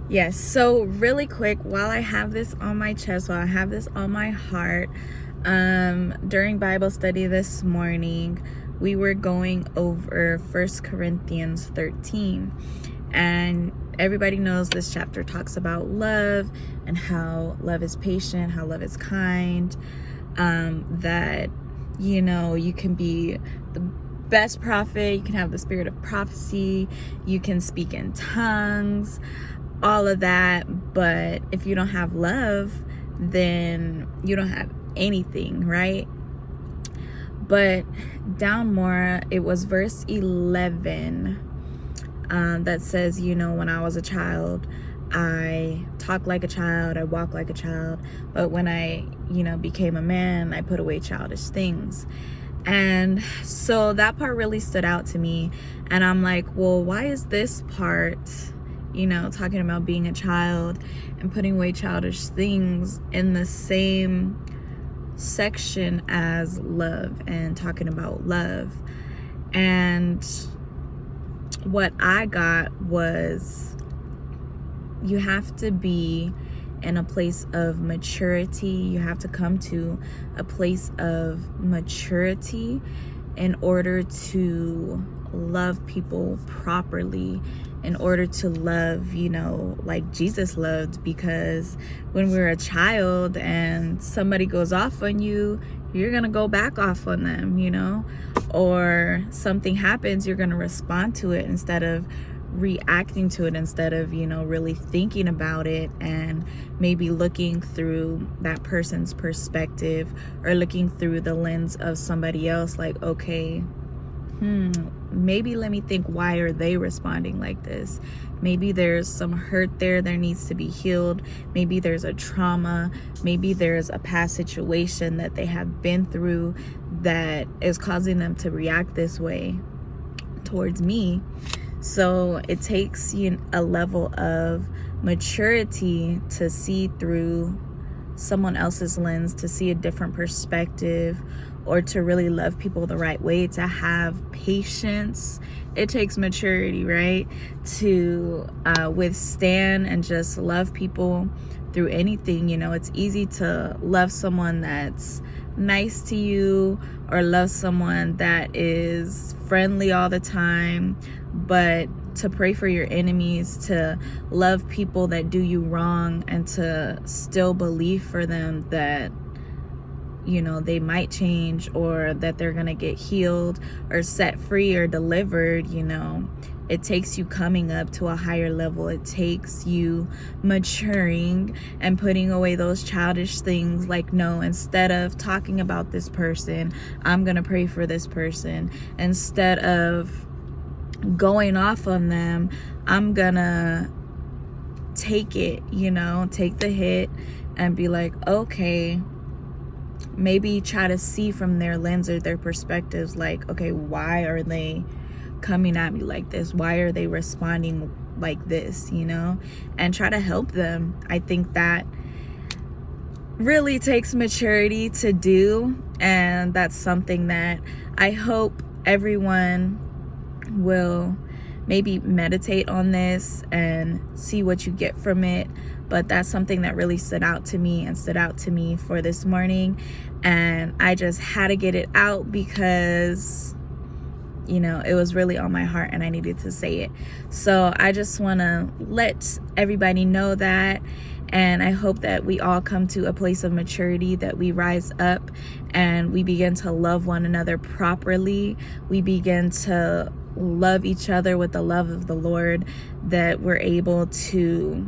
Yes, so really quick, while I have this on my chest, while I have this on my heart, during Bible study this morning, we were going over 1 Corinthians 13. And everybody knows this chapter talks about love and how love is patient, how love is kind, that, you can be the best prophet, you can have the spirit of prophecy, you can speak in tongues, all of that. But if you don't have love, then you don't have anything, right? But down more, it was verse 11 that says, when I was a child, I talked like a child, I walked like a child, but when I, became a man, I put away childish things. And so that part really stood out to me. And I'm like, well, why is this part, talking about being a child and putting away childish things in the same section as love and talking about love? And what I got was, you have to be in a place of maturity. You have to come to a place of maturity in order to love people properly, in order to love, like Jesus loved. Because when we're a child and somebody goes off on you, you're gonna go back off on them, or something happens, you're gonna respond to it instead of reacting to it, instead of really thinking about it and maybe looking through that person's perspective, or looking through the lens of somebody else, like, okay, maybe let me think, why are they responding like this? Maybe there's some hurt there needs to be healed. Maybe there's a trauma. Maybe there's a past situation that they have been through that is causing them to react this way towards me. So it takes a level of maturity to see through someone else's lens, to see a different perspective, or to really love people the right way, to have patience. It takes maturity, right? To withstand and just love people through anything. It's easy to love someone that's nice to you, or love someone that is friendly all the time, but to pray for your enemies, to love people that do you wrong, and to still believe for them that they might change, or that they're gonna get healed or set free or delivered. It takes you coming up to a higher level. It takes you maturing and putting away those childish things, like, no, instead of talking about this person, I'm gonna pray for this person. Instead of going off on them, I'm gonna take it, take the hit and be like, okay, maybe try to see from their lens or their perspectives, like, okay, why are they coming at me like this? Why are they responding like this? And try to help them. I think that really takes maturity to do, and that's something that I hope everyone will maybe meditate on this and see what you get from it. But that's something that really stood out to me for this morning, and I just had to get it out because it was really on my heart and I needed to say it. So I just want to let everybody know that, and I hope that we all come to a place of maturity, that we rise up and we begin to love one another properly. We begin to love each other with the love of the Lord, that we're able to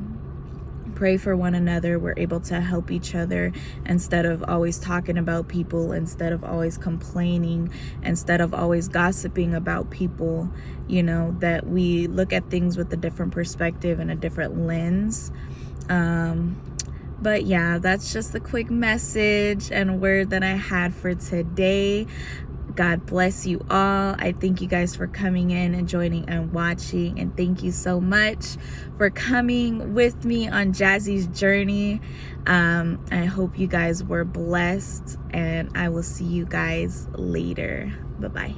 pray for one another, we're able to help each other, instead of always talking about people, instead of always complaining, instead of always gossiping about people. That we look at things with a different perspective and a different lens. But yeah, that's just a quick message and word that I had for today. God bless you all. I thank you guys for coming in and joining and watching, and thank you so much for coming with me on Jazzy's journey. I hope you guys were blessed, and I will see you guys later. Bye-bye.